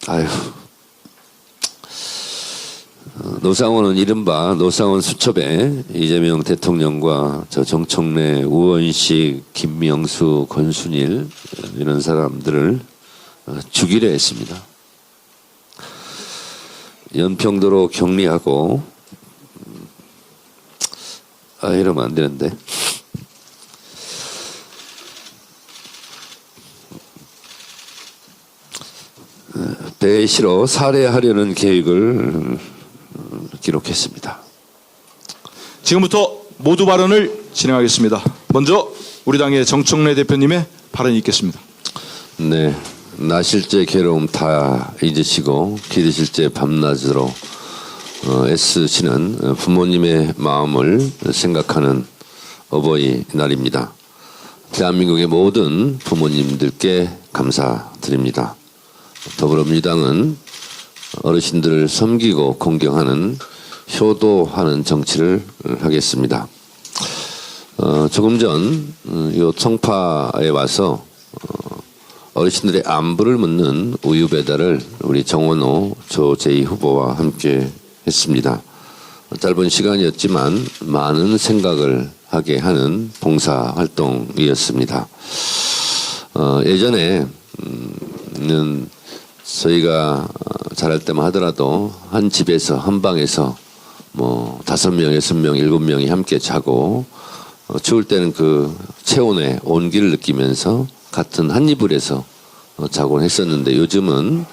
아유. 노상원은 이른바 노상원 수첩에 이재명 대통령과 저 정청래, 우원식, 김명수, 권순일 이런 사람들을 죽이려 했습니다. 연평도로 격리하고 이러면 안 되는데 배에 실어 살해하려는 계획을 기록했습니다. 지금부터 모두 발언을 진행하겠습니다. 먼저 우리 당의 정청래 대표님의 발언이 있겠습니다. 네, 나실제 괴로움 다 잊으시고 기르실제 밤낮으로 애쓰시는 부모님의 마음을 생각하는 어버이날입니다. 대한민국의 모든 부모님들께 감사드립니다. 더불어민주당은 어르신들을 섬기고 공경하는 효도하는 정치를 하겠습니다. 조금 전 요 청파에 와서 어르신들의 안부를 묻는 우유 배달을 우리 정원호, 조재희 후보와 함께 했습니다. 짧은 시간이었지만 많은 생각을 하게 하는 봉사 활동이었습니다. 예전에는 저희가 잘할 때만 하더라도 한 집에서 한 방에서 뭐 5명, 6명, 7명이 함께 자고 추울 때는 그 체온의 온기를 느끼면서 같은 한 이불에서 자곤 했었는데 요즘은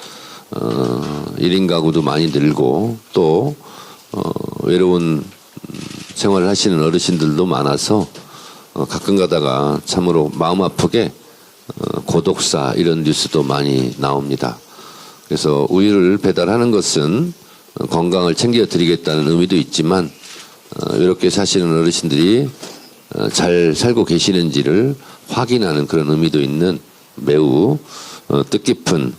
1인 가구도 많이 늘고 또 외로운 생활을 하시는 어르신들도 많아서 가끔 가다가 참으로 마음 아프게 고독사 이런 뉴스도 많이 나옵니다. 그래서 우유를 배달하는 것은 건강을 챙겨드리겠다는 의미도 있지만 이렇게 사시는 어르신들이 잘 살고 계시는지를 확인하는 그런 의미도 있는 매우 뜻깊은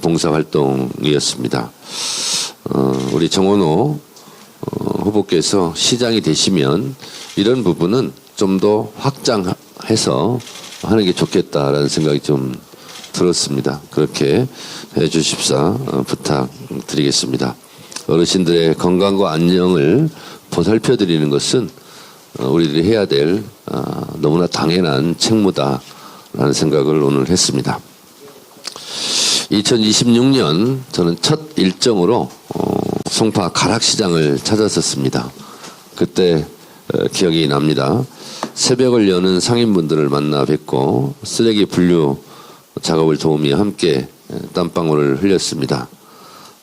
봉사활동이었습니다. 우리 정원호 후보께서 시장이 되시면 이런 부분은 좀 더 확장해서 하는 게 좋겠다라는 생각이 좀 들었습니다. 그렇게 해주십사 부탁드리겠습니다. 어르신들의 건강과 안녕을 보살펴 드리는 것은 우리들이 해야 될 너무나 당연한 책무다라는 생각을 오늘 했습니다. 2026년 저는 첫 일정으로 송파 가락시장을 찾았었습니다. 그때 기억이 납니다. 새벽을 여는 상인분들을 만나 뵙고 쓰레기 분류 작업을 도우며 함께 땀방울을 흘렸습니다.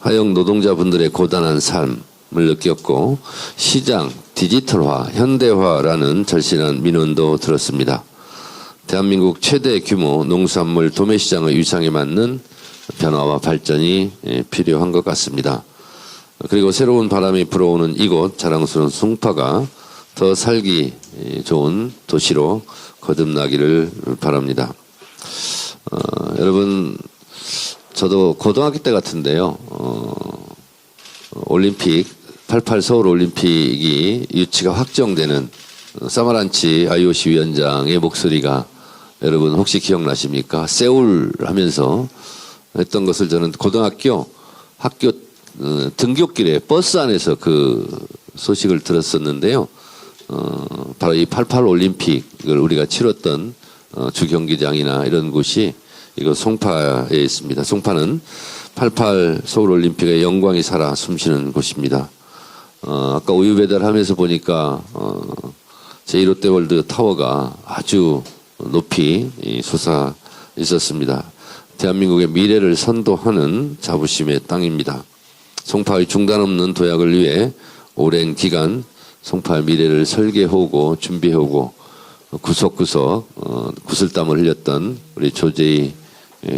하영 노동자분들의 고단한 삶을 느꼈고 시장 디지털화, 현대화라는 절실한 민원도 들었습니다. 대한민국 최대 규모 농산물 도매시장의 위상에 맞는 변화와 발전이 필요한 것 같습니다. 그리고 새로운 바람이 불어오는 이곳 자랑스러운 송파가 더 살기 좋은 도시로 거듭나기를 바랍니다. 여러분 저도 고등학교 때 같은데요. 올림픽 88 서울 올림픽이 유치가 확정되는 사마란치 IOC 위원장의 목소리가 여러분 혹시 기억나십니까? 세울 하면서 했던 것을 저는 고등학교 학교 등굣길에 버스 안에서 그 소식을 들었었는데요. 바로 이 88 올림픽을 우리가 치렀던 주 경기장이나 이런 곳이 이거 송파에 있습니다. 송파는 88 서울 올림픽의 영광이 살아 숨쉬는 곳입니다. 아까 우유 배달하면서 보니까 제1롯데월드 타워가 아주 높이 솟아 있었습니다. 대한민국의 미래를 선도하는 자부심의 땅입니다. 송파의 중단 없는 도약을 위해 오랜 기간 송파의 미래를 설계하고 준비하고 구석구석 구슬땀을 흘렸던 우리 조재희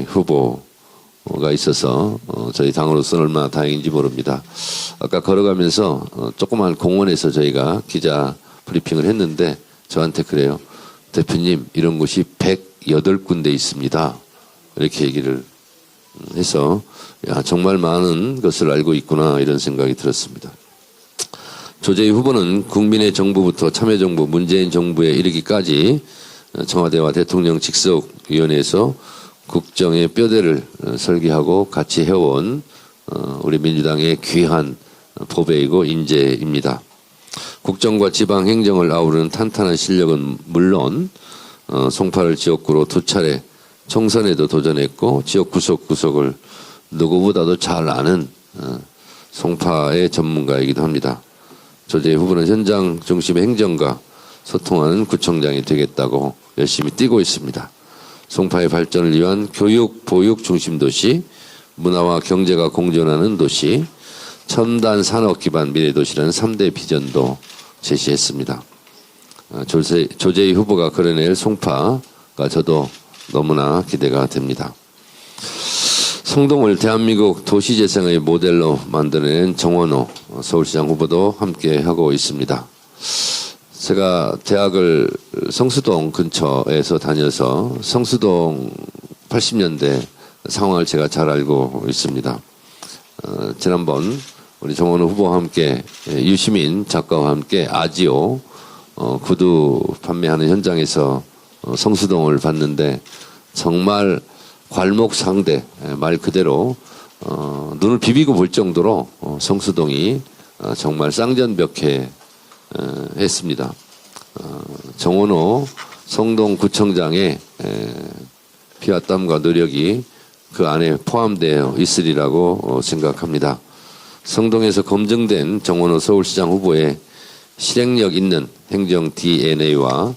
후보가 있어서 저희 당으로서는 얼마나 다행인지 모릅니다. 아까 걸어가면서 조그만 공원에서 저희가 기자 브리핑을 했는데 저한테 그래요. 대표님 이런 곳이 108군데 있습니다. 이렇게 얘기를 해서 야 정말 많은 것을 알고 있구나 이런 생각이 들었습니다. 조재희 후보는 국민의 정부부터 참여정부 문재인 정부에 이르기까지 청와대와 대통령 직속위원회에서 국정의 뼈대를 설계하고 같이 해온 우리 민주당의 귀한 보배이고 인재입니다. 국정과 지방 행정을 아우르는 탄탄한 실력은 물론 송파를 지역구로 2차례 총선에도 도전했고 지역 구석구석을 누구보다도 잘 아는 송파의 전문가이기도 합니다. 조재희 후보는 현장 중심의 행정과 소통하는 구청장이 되겠다고 열심히 뛰고 있습니다. 송파의 발전을 위한 교육, 보육 중심 도시, 문화와 경제가 공존하는 도시, 첨단 산업 기반 미래 도시라는 3대 비전도 제시했습니다. 조재희 후보가 그려낼 송파가 저도 너무나 기대가 됩니다. 성동을 대한민국 도시재생의 모델로 만들어낸 정원호 서울시장 후보도 함께 하고 있습니다. 제가 대학을 성수동 근처에서 다녀서 성수동 80년대 상황을 제가 잘 알고 있습니다. 지난번 우리 정원호 후보와 함께 유시민 작가와 함께 아지오 구두 판매하는 현장에서 성수동을 봤는데 정말 괄목상대 말 그대로 눈을 비비고 볼 정도로 성수동이 정말 쌍전벽해 했습니다. 정원호 성동구청장의 피와 땀과 노력이 그 안에 포함되어 있으리라고 생각합니다. 성동에서 검증된 정원호 서울시장 후보의 실행력 있는 행정 DNA와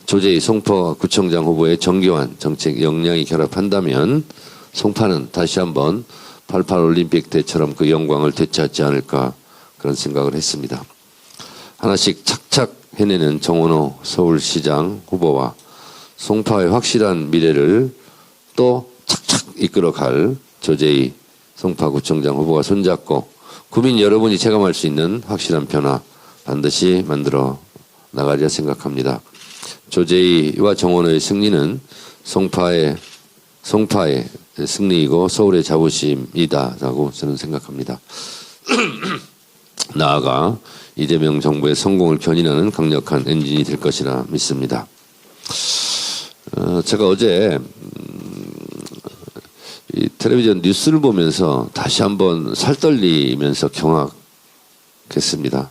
조재희 송파구청장 후보의 정교한 정책 역량이 결합한다면 송파는 다시 한번 88 올림픽 때처럼 그 영광을 되찾지 않을까 그런 생각을 했습니다. 하나씩 착착 해내는 정원호 서울시장 후보와 송파의 확실한 미래를 또 착착 이끌어갈 조재희 송파구청장 후보가 손잡고 국민 여러분이 체감할 수 있는 확실한 변화 반드시 만들어 나가리라 생각합니다. 조재희와 정원호의 승리는 송파의 승리이고 서울의 자부심이다라고 저는 생각합니다. 나아가 이재명 정부의 성공을 견인하는 강력한 엔진이 될 것이라 믿습니다. 제가 어제 이 텔레비전 뉴스를 보면서 다시 한번 살떨리면서 경악했습니다.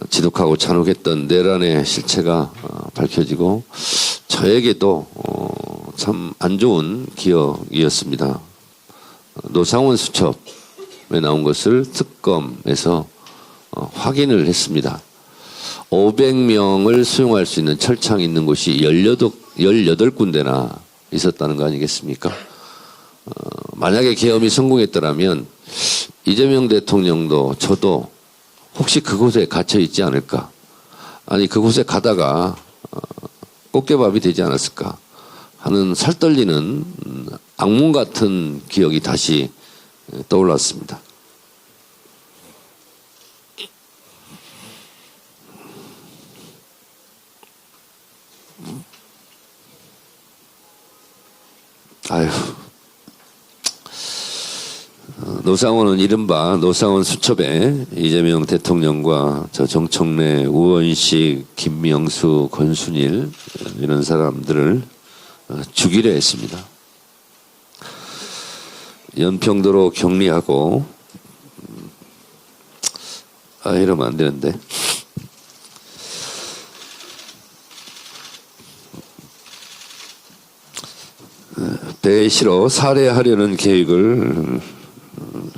지독하고 잔혹했던 내란의 실체가 밝혀지고 저에게도 참 안 좋은 기억이었습니다. 노상원 수첩에 나온 것을 특검에서 확인을 했습니다. 500명을 수용할 수 있는 철창이 있는 곳이 18군데나 있었다는 거 아니겠습니까? 만약에 계엄이 성공했더라면 이재명 대통령도 저도 혹시 그곳에 갇혀 있지 않을까? 아니 그곳에 가다가 꽃게밥이 되지 않았을까? 하는 살떨리는 악몽 같은 기억이 다시 떠올랐습니다. 아유. 노상원은 이른바 노상원 수첩에 이재명 대통령과 저 정청래, 우원식, 김명수, 권순일 이런 사람들을 죽이려 했습니다. 연평도로 격리하고 이러면 안 되는데 배시로 살해하려는 계획을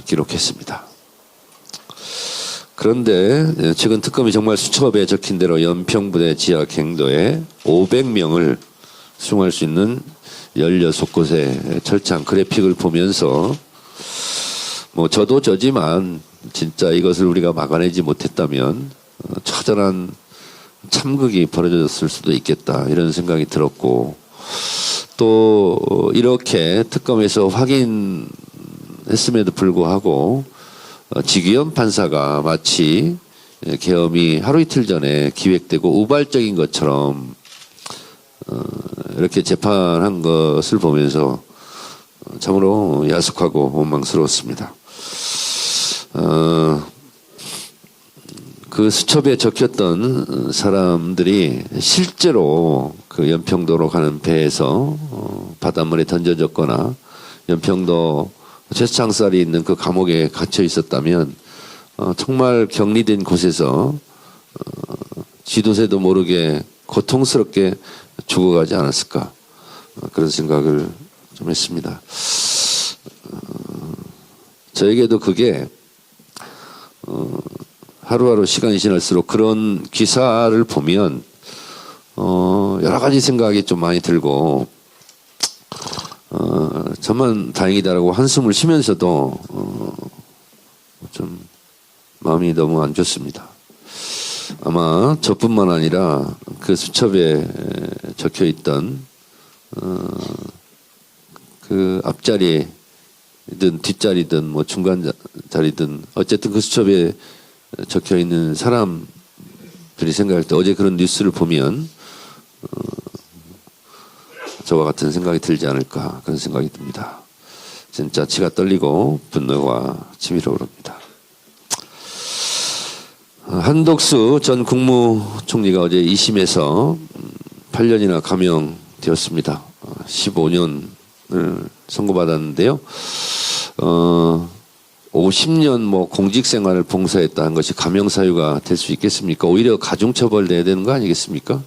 기록했습니다. 그런데 최근 특검이 정말 수첩에 적힌 대로 연평부대 지하 갱도에 500명을 수용할 수 있는 16곳의 철창 그래픽을 보면서 뭐 저도 저지만 진짜 이것을 우리가 막아내지 못했다면 처절한 참극이 벌어졌을 수도 있겠다 이런 생각이 들었고 또 이렇게 특검에서 확인했음에도 불구하고 지기현 판사가 마치 계엄이 하루 이틀 전에 기획되고 우발적인 것처럼 이렇게 재판한 것을 보면서 참으로 야속하고 원망스러웠습니다. 그 수첩에 적혔던 사람들이 실제로 그 연평도로 가는 배에서 바닷물에 던져졌거나 연평도 최창살이 있는 그 감옥에 갇혀 있었다면 정말 격리된 곳에서 지도새도 모르게 고통스럽게 죽어가지 않았을까 그런 생각을 좀 했습니다. 저에게도 그게 하루하루 시간이 지날수록 그런 기사를 보면 여러 가지 생각이 좀 많이 들고 저만 다행이다라고 한숨을 쉬면서도 좀 마음이 너무 안 좋습니다. 아마 저뿐만 아니라 그 수첩에 적혀 있던 그 앞자리든 뒷자리든 뭐 중간 자리든 어쨌든 그 수첩에 적혀 있는 사람들이 생각할 때 어제 그런 뉴스를 보면 저와 같은 생각이 들지 않을까 그런 생각이 듭니다. 진짜 치가 떨리고 분노가 치밀어 오릅니다. 한덕수 전 국무총리가 어제 2심에서 8년이나 감형되었습니다. 15년을 선고받았는데요. 50년 뭐 공직 생활을 봉사했다는 것이 감형 사유가 될 수 있겠습니까? 오히려 가중처벌돼야 되는 거 아니겠습니까?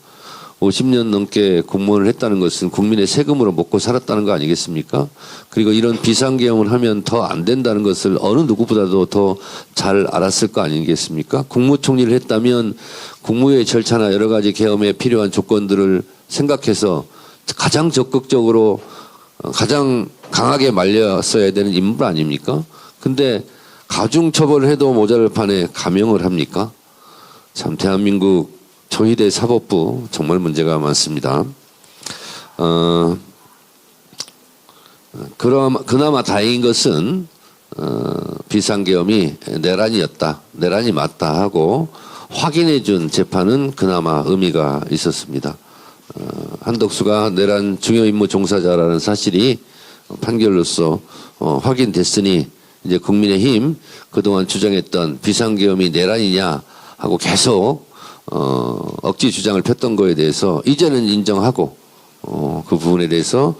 50년 넘게 공무원을 했다는 것은 국민의 세금으로 먹고 살았다는 거 아니겠습니까? 그리고 이런 비상계엄을 하면 더 안 된다는 것을 어느 누구보다도 더 잘 알았을 거 아니겠습니까? 국무총리를 했다면 국무회의 절차나 여러 가지 계엄에 필요한 조건들을 생각해서 가장 적극적으로 가장 강하게 말렸어야 되는 인물 아닙니까? 근데 가중처벌을 해도 모자랄 판에 감형을 합니까? 참 대한민국 조희대 사법부 정말 문제가 많습니다. 그나마 다행인 것은 비상계엄이 내란이었다, 내란이 맞다 하고 확인해준 재판은 그나마 의미가 있었습니다. 한덕수가 내란 중요임무 종사자라는 사실이 판결로서 확인됐으니 이제 국민의힘 그동안 주장했던 비상계엄이 내란이냐 하고 계속 억지 주장을 폈던 거에 대해서 이제는 인정하고 그 부분에 대해서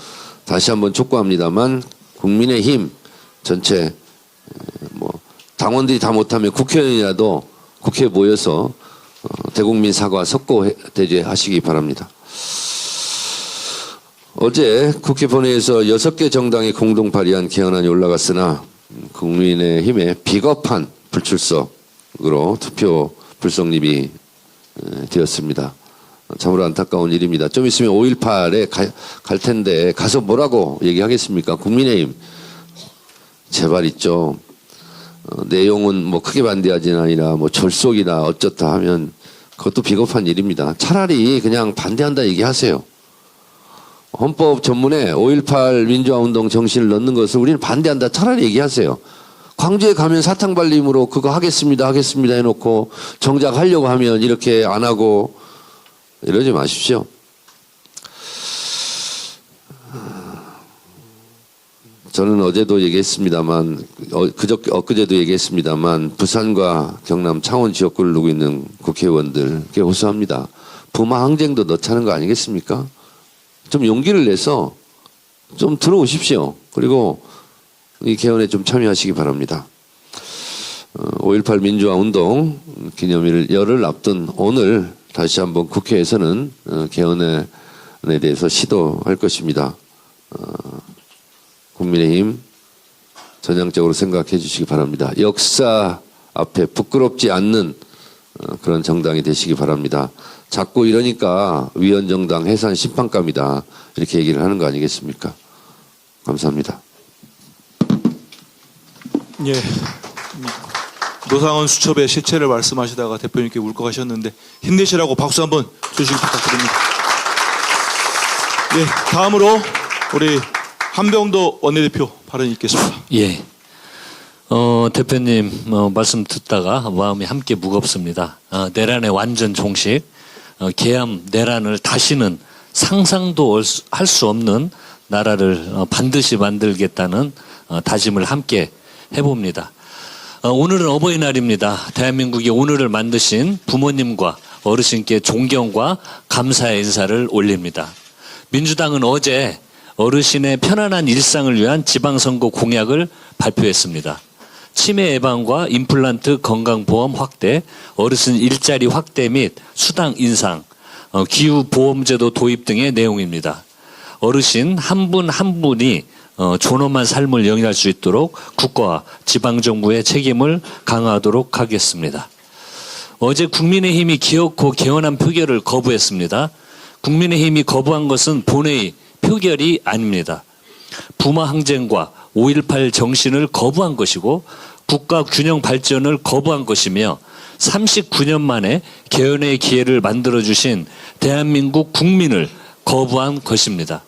다시 한번 촉구합니다만 국민의힘 전체 뭐 당원들이 다 못하면 국회의원이라도 국회에 모여서 대국민 사과 석고 대죄하시기 바랍니다. 어제 국회 본회의에서 6개 정당이 공동 발의한 개헌안이 올라갔으나 국민의힘의 비겁한 불출석으로 투표 불성립이 되었습니다. 참으로 안타까운 일입니다. 좀 있으면 5.18에 갈 텐데 가서 뭐라고 얘기하겠습니까? 국민의힘 제발 있죠. 내용은 뭐 크게 반대하지는 아니라 뭐 졸속이나 어쩌다 하면 그것도 비겁한 일입니다. 차라리 그냥 반대한다 얘기하세요. 헌법 전문에 5.18 민주화운동 정신을 넣는 것을 우리는 반대한다 차라리 얘기하세요. 광주에 가면 사탕발림으로 그거 하겠습니다 해놓고 정작 하려고 하면 이렇게 안 하고 이러지 마십시오. 저는 어제도 얘기했습니다만 엊그제도 얘기했습니다만 부산과 경남 창원 지역구를 누고 있는 국회의원들께 호소합니다. 부마 항쟁도 넣자는 거 아니겠습니까? 좀 용기를 내서 좀 들어오십시오. 그리고 이 개헌에 좀 참여하시기 바랍니다. 5.18 민주화 운동 기념일 열흘 앞둔 오늘 다시 한번 국회에서는 개헌에 대해서 시도할 것입니다. 국민의힘 전향적으로 생각해 주시기 바랍니다. 역사 앞에 부끄럽지 않는 그런 정당이 되시기 바랍니다. 자꾸 이러니까 위헌정당 해산 심판감이다 이렇게 얘기를 하는 거 아니겠습니까? 감사합니다. 예. 노상원 수첩의 실체를 말씀하시다가 대표님께 울컥하셨는데 힘내시라고 박수 한번 주시기 부탁드립니다. 예, 다음으로 우리 한병도 원내대표 발언이 있겠습니다. 예. 대표님 말씀 듣다가 마음이 함께 무겁습니다. 내란의 완전 종식, 계엄 내란을 다시는 상상도 할 수 없는 나라를 반드시 만들겠다는 다짐을 함께 해봅니다. 오늘은 어버이날입니다. 대한민국이 오늘을 만드신 부모님과 어르신께 존경과 감사의 인사를 올립니다. 민주당은 어제 어르신의 편안한 일상을 위한 지방선거 공약을 발표했습니다. 치매 예방과 임플란트 건강보험 확대, 어르신 일자리 확대 및 수당 인상, 기후보험제도 도입 등의 내용입니다. 어르신 한 분 한 분이 존엄한 삶을 영위할 수 있도록 국가와 지방정부의 책임을 강화하도록 하겠습니다. 어제 국민의힘이 기어코 개헌안 표결을 거부했습니다. 국민의힘이 거부한 것은 본회의 표결이 아닙니다. 부마 항쟁과 5.18 정신을 거부한 것이고 국가 균형 발전을 거부한 것이며 39년 만에 개헌의 기회를 만들어주신 대한민국 국민을 거부한 것입니다.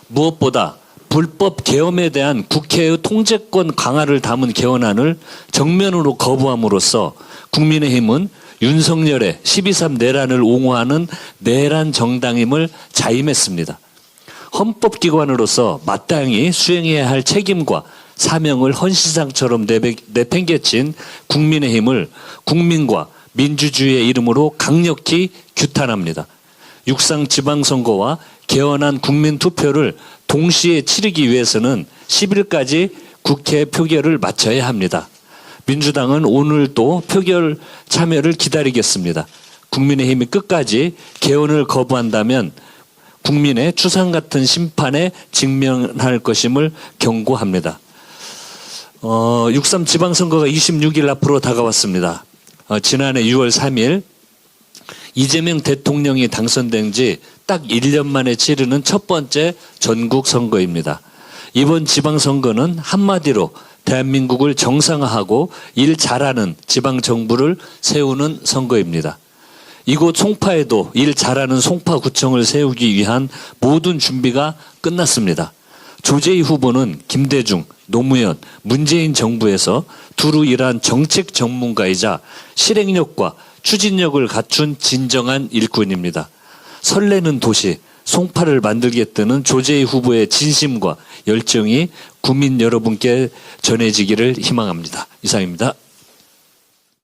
무엇보다 불법 계엄에 대한 국회의 통제권 강화를 담은 개헌안을 정면으로 거부함으로써 국민의힘은 윤석열의 12.3 내란을 옹호하는 내란 정당임을 자임했습니다. 헌법기관으로서 마땅히 수행해야 할 책임과 사명을 헌신상처럼 내팽개친 국민의힘을 국민과 민주주의의 이름으로 강력히 규탄합니다. 육상 지방선거와 개헌안 국민투표를 동시에 치르기 위해서는 10일까지 국회 표결을 마쳐야 합니다. 민주당은 오늘 또 표결 참여를 기다리겠습니다. 국민의힘이 끝까지 개헌을 거부한다면 국민의 추상 같은 심판에 직면할 것임을 경고합니다. 6.3 지방선거가 26일 앞으로 다가왔습니다. 지난해 6월 3일 이재명 대통령이 당선된 지 딱 1년 만에 치르는 첫 번째 전국 선거입니다. 이번 지방선거는 한마디로 대한민국을 정상화하고 일 잘하는 지방정부를 세우는 선거입니다. 이곳 송파에도 일 잘하는 송파구청을 세우기 위한 모든 준비가 끝났습니다. 조재희 후보는 김대중, 노무현, 문재인 정부에서 두루 일한 정책 전문가이자 실행력과 추진력을 갖춘 진정한 일꾼입니다. 설레는 도시 송파를 만들겠다는 조재희 후보의 진심과 열정이 국민 여러분께 전해지기를 희망합니다. 이상입니다.